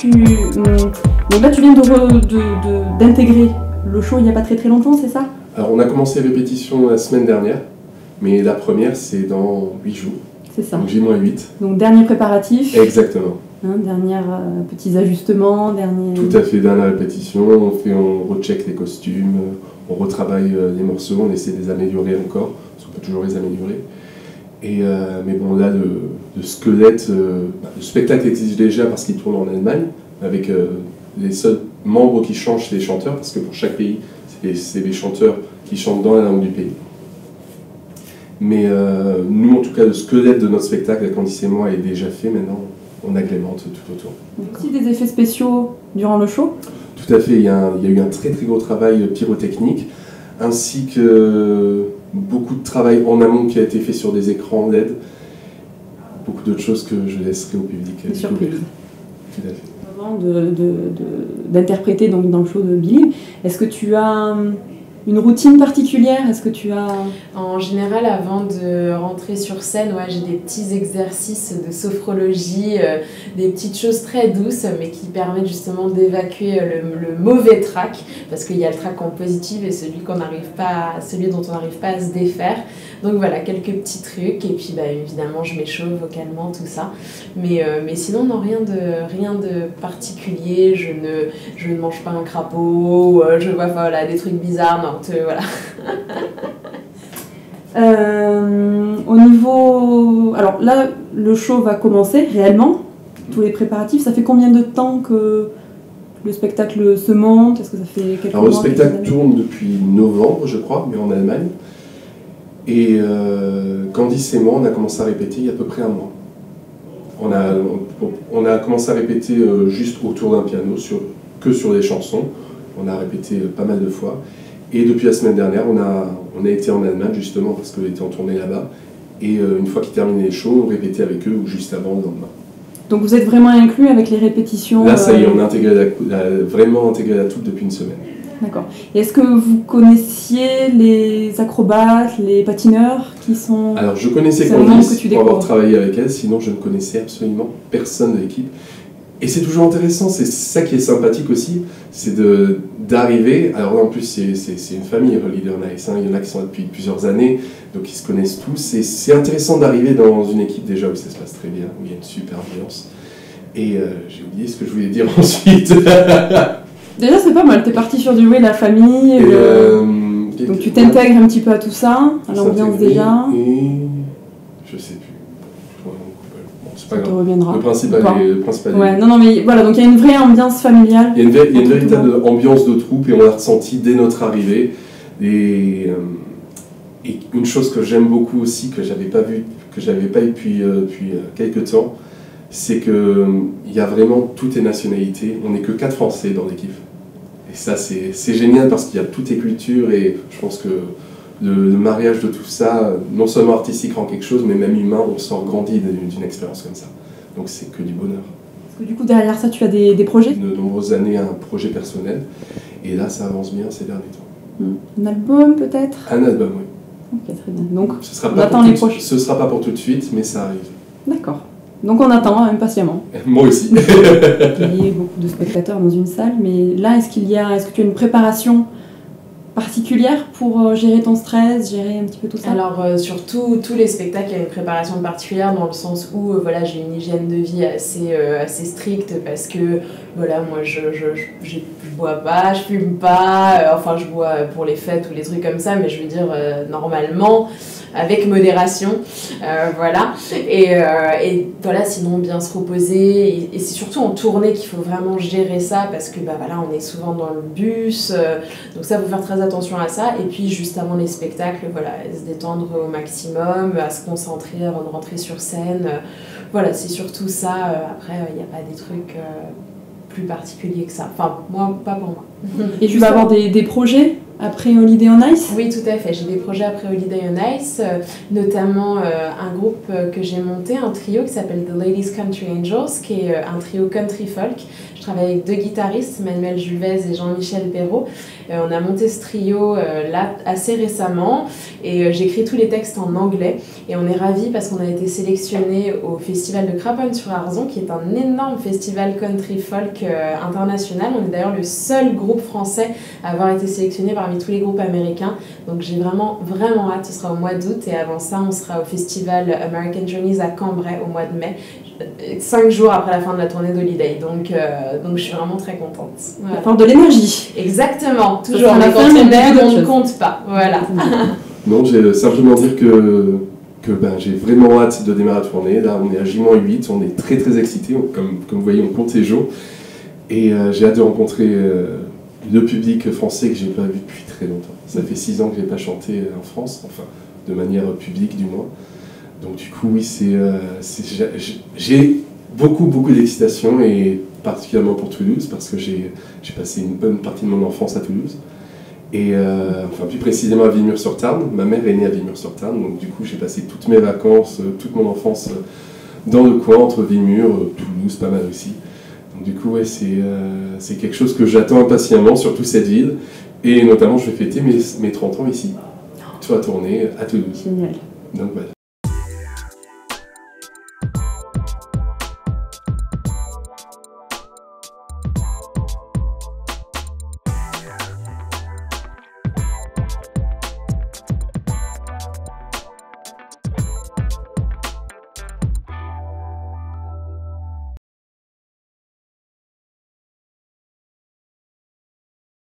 Donc là, tu viens d'intégrer le show il n'y a pas très longtemps, c'est ça? Alors, on a commencé les répétitions la semaine dernière, mais la première, c'est dans 8 jours. C'est ça. Donc J-8. Donc, dernier préparatif. Exactement. Derniers petits ajustements, Tout à fait, dernière répétition, on recheck les costumes, on retravaille les morceaux, on essaie de les améliorer encore, parce qu'on peut toujours les améliorer. Mais bon, là, le squelette, le spectacle existe déjà parce qu'il tourne en Allemagne, avec les seuls membres qui changent, c'est les chanteurs, parce que pour chaque pays, c'est les chanteurs qui chantent dans la langue du pays. Mais nous, en tout cas, le squelette de notre spectacle, Candice et moi, est déjà fait. Maintenant, on agrémente tout autour. Il y a aussi des effets spéciaux durant le show? Tout à fait. Il y a eu un très gros travail pyrotechnique, ainsi que beaucoup de travail en amont qui a été fait sur des écrans LED. Beaucoup d'autres choses que je laisserai au public découvrir. Tout à fait. Avant d'interpréter dans le show de Billy, est-ce que tu as une routine particulière? Est-ce que tu as... En général, avant de rentrer sur scène, ouais, j'ai des petits exercices de sophrologie, des petites choses très douces, mais qui permettent justement d'évacuer le mauvais trac, parce qu'il y a le trac en positif et celui dont on n'arrive pas à se défaire. Donc voilà, quelques petits trucs, et puis évidemment, je m'échauffe vocalement, tout ça. Mais sinon, non, rien de particulier. Je ne mange pas un crapaud, je vois voilà, des trucs bizarres, non. Voilà. Au niveau... Alors là, le show va commencer réellement, tous les préparatifs. Ça fait combien de temps que le spectacle se monte? Est-ce que ça fait quelques mois? Alors le spectacle tourne depuis novembre, je crois, mais en Allemagne. Et Candice et moi, on a commencé à répéter il y a à peu près un mois. On a commencé à répéter juste autour d'un piano, que sur les chansons. On a répété pas mal de fois. Et depuis la semaine dernière, on a été en Allemagne justement parce qu'on était en tournée là-bas. Et une fois qu'ils terminaient les shows, on répétait avec eux ou juste avant, le lendemain. Donc vous êtes vraiment inclus avec les répétitions? Là, ça y est, on a vraiment intégré la troupe depuis une semaine. D'accord. Et est-ce que vous connaissiez les acrobates, les patineurs qui sont... Alors je connaissais Candice pour avoir travaillé avec elle, sinon je ne connaissais absolument personne de l'équipe. Et c'est toujours intéressant, c'est ça qui est sympathique aussi, c'est d'arriver, alors là en plus c'est une famille, Holiday on Ice, il y en a qui sont là depuis plusieurs années, donc ils se connaissent tous, et c'est intéressant d'arriver dans une équipe déjà où ça se passe très bien, où il y a une super ambiance. Et j'ai oublié ce que je voulais dire ensuite. Déjà c'est pas mal, t'es parti sur du la famille, donc tu t'intègres un petit peu à tout ça, à l'ambiance déjà. Et je sais plus. C'est pas grave. Reviendra. Le principal ouais, non, mais voilà, donc il y a une vraie ambiance familiale. Il y a une véritable ambiance de troupe et on l'a ressenti dès notre arrivée. Et une chose que j'aime beaucoup aussi, que j'avais pas eu depuis quelques temps, c'est qu'il y a vraiment toutes les nationalités. On n'est que 4 Français dans l'équipe. Et ça, c'est génial parce qu'il y a toutes les cultures et je pense que le mariage de tout ça, non seulement artistique rend quelque chose, mais même humain, on sort grandi d'une expérience comme ça. Donc c'est que du bonheur. Parce que du coup, derrière ça, tu as des projets? De nombreuses années, un projet personnel. Et là, ça avance bien ces derniers temps. Un album peut-être? Un album, oui. Ok, très bien. Donc, on attend les prochains. Ce ne sera pas pour tout de suite, mais ça arrive. D'accord. Donc on attend impatiemment. Moi aussi. Il y a beaucoup de spectateurs dans une salle, mais là, est-ce que tu as une préparation particulière pour gérer ton stress, gérer un petit peu tout ça? Alors surtout tous les spectacles, il y a une préparation particulière dans le sens où voilà, j'ai une hygiène de vie assez stricte parce que voilà, moi je bois pas, je fume pas, enfin je bois pour les fêtes ou les trucs comme ça, mais je veux dire normalement avec modération, voilà. Et voilà, sinon bien se reposer. Et c'est surtout en tournée qu'il faut vraiment gérer ça parce que voilà, on est souvent dans le bus, donc ça, faut faire très attention à ça. Et puis juste avant les spectacles, voilà, se détendre au maximum, à se concentrer avant de rentrer sur scène. Voilà, c'est surtout ça. Après, il n'y a pas des trucs plus particuliers que ça. Enfin, moi, pas pour moi. Et tu vas avoir des projets après Holiday on Ice? Oui, tout à fait. J'ai des projets après Holiday on Ice, notamment un groupe que j'ai monté, un trio qui s'appelle The Ladies Country Angels, qui est un trio country folk. Je travaille avec 2 guitaristes, Manuel Juvez et Jean-Michel Perrault. On a monté ce trio là assez récemment et j'écris tous les textes en anglais. Et on est ravis parce qu'on a été sélectionné au festival de Craponne-sur-Arzon, qui est un énorme festival country folk international. On est d'ailleurs le seul groupe français à avoir été sélectionné parmi tous les groupes américains. Donc j'ai vraiment hâte, ce sera au mois d'août et avant ça on sera au festival American Journeys à Cambrai au mois de mai, 5 jours après la fin de la tournée d'Holiday. Donc je suis vraiment très contente. Voilà. Enfin, de l'énergie. Exactement, toujours. Mais quand on aime, on ne compte pas. Voilà. Non, j'ai simplement dire que j'ai vraiment hâte de démarrer la tournée. Là, on est à J-8, on est très très excités. Comme vous voyez, on compte les jours. Et j'ai hâte de rencontrer le public français que j'ai pas vu depuis très longtemps. Ça fait 6 ans que j'ai pas chanté en France, enfin, de manière publique du moins. Donc du coup, oui, j'ai beaucoup d'excitation, et particulièrement pour Toulouse, parce que j'ai passé une bonne partie de mon enfance à Toulouse. Et enfin, plus précisément à Villemur-sur-Tarn. Ma mère est née à Villemur-sur-Tarn, donc du coup j'ai passé toutes mes vacances, toute mon enfance dans le coin, entre Villemur, Toulouse, pas mal aussi. Donc du coup, ouais, c'est quelque chose que j'attends impatiemment, surtout cette ville. Et notamment, je vais fêter mes 30 ans ici, sur la tournée à Toulouse. Génial. Donc voilà.